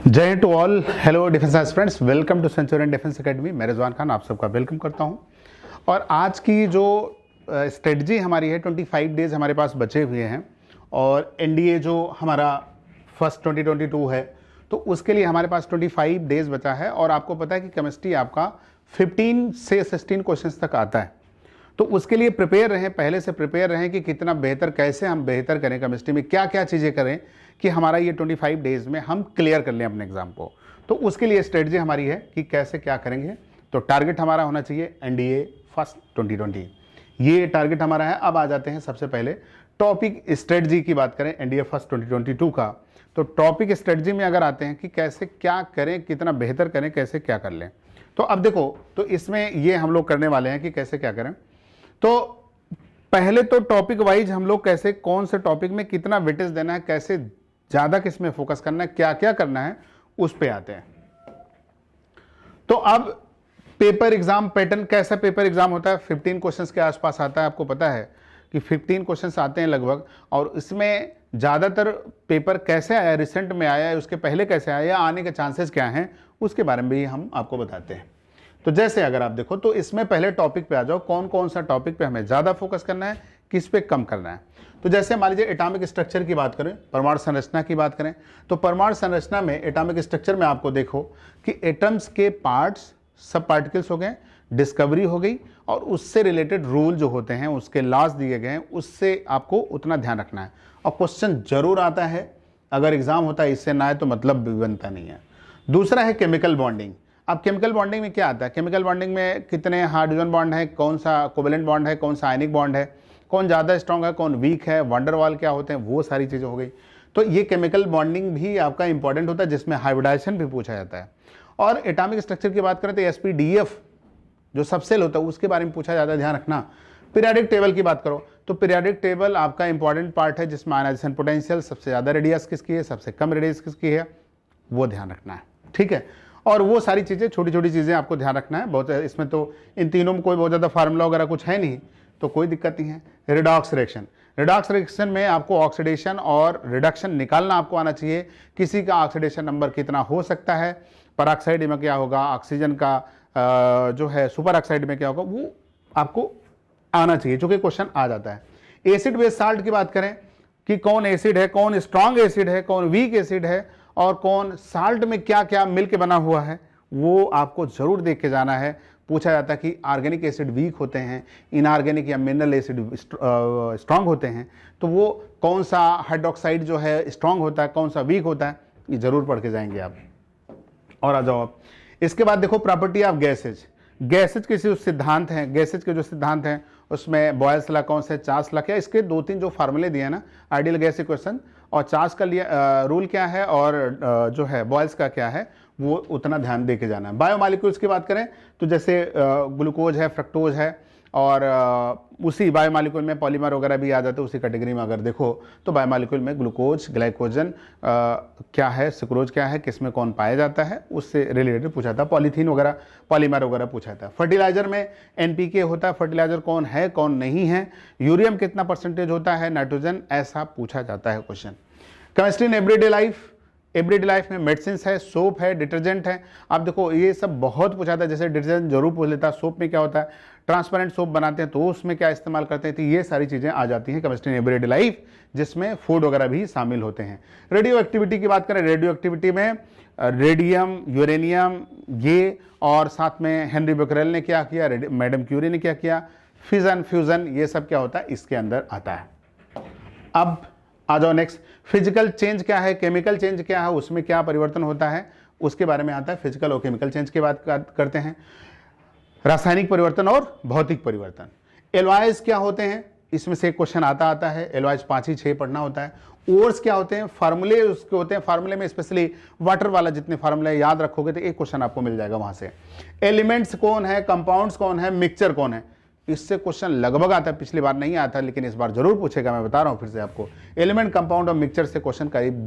जय Hind to all. Hello defence aspirants, welcome to Centurion Defence Academy. मैं रिजवान खान आप सबका वेलकम करता हूं। और आज की जो स्ट्रेटजी हमारी है, 25 डेज हमारे पास बचे हुए हैं और एनडीए जो हमारा फर्स्ट 2022 है, तो उसके लिए हमारे पास 25 डेज बचा है। और आपको पता है कि केमिस्ट्री आपका 15 से 16 क्वेश्चंस तक आता है, तो उसके लिए प्रिपेयर रहें, पहले से प्रिपेयर रहें कि कितना बेहतर, कैसे हम बेहतर करें, केमिस्ट्री में क्या क्या चीज़ें करें कि हमारा ये 25 डेज में हम क्लियर कर लें अपने एग्जाम को। तो उसके लिए स्ट्रेटजी हमारी है कि कैसे क्या करेंगे। तो टारगेट हमारा होना चाहिए एनडीए फर्स्ट 2020, ये टारगेट हमारा है। अब आ जाते हैं सबसे पहले टॉपिक स्ट्रेटजी की बात करें एनडीए फर्स्ट 2022 का। तो टॉपिक स्ट्रेटजी में अगर आते हैं कि कैसे क्या करें, कितना बेहतर करें, कैसे क्या कर लें। तो अब देखो, तो इसमें ये हम लोग करने वाले हैं कि कैसे क्या करें। तो पहले तो टॉपिक वाइज हम लोग कैसे, कौन से टॉपिक में कितना वेटेज देना है, कैसे ज़्यादा किस में फोकस करना है, क्या क्या करना है, उस पे आते हैं। तो अब पेपर एग्जाम पैटर्न, कैसा पेपर एग्जाम होता है, 15 क्वेश्चंस के आसपास आता है। आपको पता है कि 15 क्वेश्चंस आते हैं लगभग, और इसमें ज़्यादातर पेपर कैसे आया, रिसेंट में आया है, उसके पहले कैसे आया, आने के चांसेस क्या हैं, उसके बारे में भी हम आपको बताते हैं। तो जैसे अगर आप देखो, तो इसमें पहले टॉपिक पे आ जाओ, कौन कौन सा टॉपिक पे हमें ज़्यादा फोकस करना है, किस पे कम करना है। तो जैसे मान लीजिए एटॉमिक स्ट्रक्चर की बात करें, परमाणु संरचना की बात करें, तो परमाणु संरचना में एटॉमिक स्ट्रक्चर में आपको देखो कि एटम्स के पार्ट्स, सब पार्टिकल्स हो गए, डिस्कवरी हो गई, और उससे रिलेटेड रूल जो होते हैं, उसके लॉज दिए गए हैं, उससे आपको उतना ध्यान रखना है। और क्वेश्चन जरूर आता है, अगर एग्जाम होता है इससे ना है तो मतलब भी बनता नहीं है। दूसरा है केमिकल बॉन्डिंग। अब केमिकल बॉन्डिंग में क्या आता है, केमिकल बॉन्डिंग में कितने हाइड्रोजन बॉन्ड है, कौन सा कोवेलेंट बॉन्ड है, कौन सा आयनिक बॉन्ड है, कौन ज़्यादा स्ट्रॉन्ग है, कौन वीक है, वंडरवाल क्या होते हैं, वो सारी चीज़ें हो गई। तो ये केमिकल बॉन्डिंग भी आपका इंपॉर्टेंट होता है, जिसमें हाइब्रिडाइजेशन भी पूछा जाता है। और एटॉमिक स्ट्रक्चर की बात करें तो एसपीडीएफ जो सबसेल होता है उसके बारे में पूछा जाता है, ध्यान रखना। पीरियोडिक टेबल की बात करो तो पीरियोडिक टेबल आपका इंपॉर्टेंट पार्ट है, जिसमें आयनाइजेशन पोटेंशियल, सबसे ज़्यादा रेडियस किसकी है, सबसे कम रेडियस किसकी है, वो ध्यान रखना है, ठीक है। और वो सारी चीज़ें, छोटी छोटी चीज़ें आपको ध्यान रखना है बहुत। इसमें तो इन तीनों में कोई बहुत ज़्यादा फार्मूला वगैरह कुछ है नहीं, तो कोई दिक्कत नहीं है। रिडॉक्स रिएक्शन, रिडॉक्स रिएक्शन में आपको ऑक्सीडेशन और रिडक्शन निकालना आपको आना चाहिए। किसी का ऑक्सीडेशन नंबर कितना हो सकता है, पेरोक्साइड में क्या होगा, ऑक्सीजन का जो है सुपर ऑक्साइड में क्या होगा, वो आपको आना चाहिए, चूंकि क्वेश्चन आ जाता है। एसिड बेस साल्ट की बात करें कि कौन एसिड है, कौन स्ट्रॉन्ग एसिड है, कौन वीक एसिड है, और कौन साल्ट में क्या क्या मिलके बना हुआ है, वो आपको जरूर देख के जाना है। पूछा जाता है कि ऑर्गेनिक एसिड वीक होते हैं, इनऑर्गेनिक या मिनरल एसिड स्ट्रांग होते हैं, तो वो कौन सा हाइड्रोक्साइड जो है स्ट्रांग होता है, कौन सा वीक होता है, ये जरूर पढ़ के जाएंगे आप। और आ जाओ आप, इसके बाद देखो प्रॉपर्टी ऑफ गैसेज। गैसेज के सिद्धांत हैं, गैसेज के जो सिद्धांत हैं उसमें बॉयल्स लॉ कौन से, चार्ल्स लॉ क्या, इसके 2-3 जो फार्मूले दिए हैं ना, आइडियल गैस इक्वेशन और चार्ल्स का लिए रूल क्या है, और जो है बॉयल्स का क्या है, वो उतना ध्यान दे के जाना है। बायोमॉलिक्यूल्स की बात करें तो जैसे ग्लूकोज है, फ्रक्टोज है, और उसी बायोमॉलिक्यूल में पॉलीमर वगैरह भी आ जाते हैं उसी कैटेगरी में। अगर देखो तो बायोमॉलिक्यूल में ग्लूकोज, ग्लाइकोजन क्या है, सुक्रोज क्या है, किस में कौन पाया जाता है, उससे रिलेटेड पूछा था। पॉलीथीन वगैरह, पॉलीमर वगैरह पूछा था। फर्टिलाइजर में एनपीके होता है, फर्टिलाइजर कौन है कौन नहीं है, यूरियम कितना परसेंटेज होता है, नाइट्रोजन, ऐसा पूछा जाता है question. Chemistry in everyday life, everyday life में मेडिसिन है, सोप है, डिटर्जेंट है। आप देखो ये सब बहुत पूछा था, जैसे डिटर्जेंट जरूर पूछ लेता, सोप में क्या होता है, ट्रांसपेरेंट सोप बनाते हैं तो उसमें क्या इस्तेमाल करते हैं, तो ये सारी चीज़ें आ जाती हैं केमिस्ट्री इन एवरीडे लाइफ, जिसमें फूड वगैरह भी शामिल होते हैं। रेडियो एक्टिविटी की बात करें, रेडियो एक्टिविटी में रेडियम, यूरेनियम, ये, और साथ में हेनरी बेकरेल ने क्या किया, मैडम क्यूरी ने क्या किया, फिजन, फ्यूजन, ये सब क्या होता है, इसके अंदर आता है। अब आ जाओ नेक्स्ट, फिजिकल चेंज क्या है, केमिकल चेंज क्या है, उसमें क्या परिवर्तन होता है, उसके बारे में आता है। फिजिकल और केमिकल चेंज की बात करते हैं। रासायनिक परिवर्तन और भौतिक परिवर्तन। एलॉयज क्या होते हैं, इसमें से क्वेश्चन आता है। एलॉयज 5 ही 6 पढ़ना होता है। ओर्स क्या होते हैं, फार्मूले उसके होते हैं, फार्मूले में स्पेशली वाटर वाला जितने फार्मूले याद रखोगे तो एक क्वेश्चन आपको मिल जाएगा वहां से। एलिमेंट्स कौन है, कंपाउंड्स कौन है, मिक्सचर कौन है, इससे क्वेश्चन लगभग आता है। पिछली बार नहीं आता, लेकिन इस बार जरूर पूछेगा, मैं बता रहा हूं फिर से आपको। एलिमेंट, कंपाउंड और मिक्सचर से क्वेश्चन करीब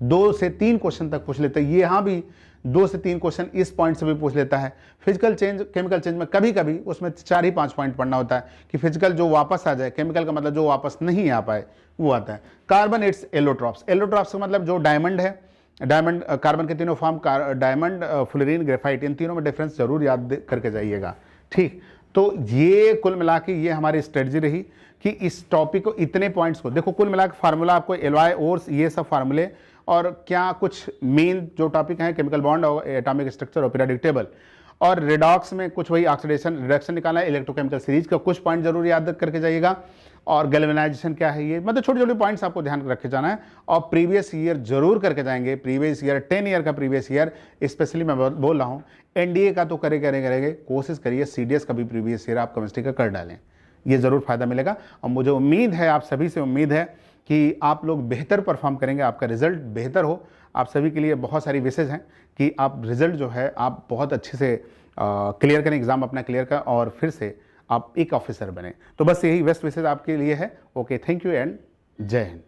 2 से 3 क्वेश्चन तक पूछ लेते हैं। ये यहाँ भी 2 से 3 क्वेश्चन इस पॉइंट से भी पूछ लेता है। फिजिकल चेंज, केमिकल चेंज में कभी कभी उसमें 4 ही 5 पॉइंट पढ़ना होता है कि फिजिकल जो वापस आ जाए, केमिकल का मतलब जो वापस नहीं आ पाए वो आता है। कार्बन इट्स एलोट्रॉप्स, एलोट्रॉप्स का मतलब जो डायमंड है डायमंड कार्बन के तीनों फॉर्म, डायमंड, फ्लोरीन, ग्रेफाइट, इन तीनों में डिफरेंस जरूर याद करके जाइएगा। ठीक, तो ये कुल मिला के ये हमारी स्ट्रेटजी रही कि इस टॉपिक को, इतने पॉइंट्स को देखो, कुल मिला के फार्मूला आपको एलवाई ओर्स, ये सब फार्मूले, और क्या कुछ मेन जो टॉपिक हैं, केमिकल बॉन्ड और एटॉमिक स्ट्रक्चर और पीरियोडिक टेबल, और रिडॉक्स में कुछ वही ऑक्सीडेशन रिडक्शन निकालना है, इलेक्ट्रोकेमिकल सीरीज का कुछ पॉइंट जरूर याद करके जाइएगा, और गैल्वेनाइजेशन क्या है, ये मतलब छोटे छोटे पॉइंट्स आपको ध्यान रखे जाना है। और प्रीवियस ईयर जरूर करके जाएंगे, प्रीवियस ईयर 10 ईयर का प्रीवियस ईयर स्पेशली मैं बोल रहा हूँ। एनडीए का तो करेंगे, कोशिश करिए सीडीएस का भी प्रीवियस ईयर आप केमिस्ट्री का कर डालें, ये ज़रूर फायदा मिलेगा। और मुझे उम्मीद है, आप सभी से उम्मीद है कि आप लोग बेहतर परफॉर्म करेंगे, आपका रिजल्ट बेहतर हो। आप सभी के लिए बहुत सारी विशेष हैं कि आप रिजल्ट जो है आप बहुत अच्छे से क्लियर करें, एग्जाम अपना क्लियर करें और फिर से आप एक ऑफिसर बने। तो बस यही बेस्ट विशेष आपके लिए है। ओके, थैंक यू एंड जय हिंद।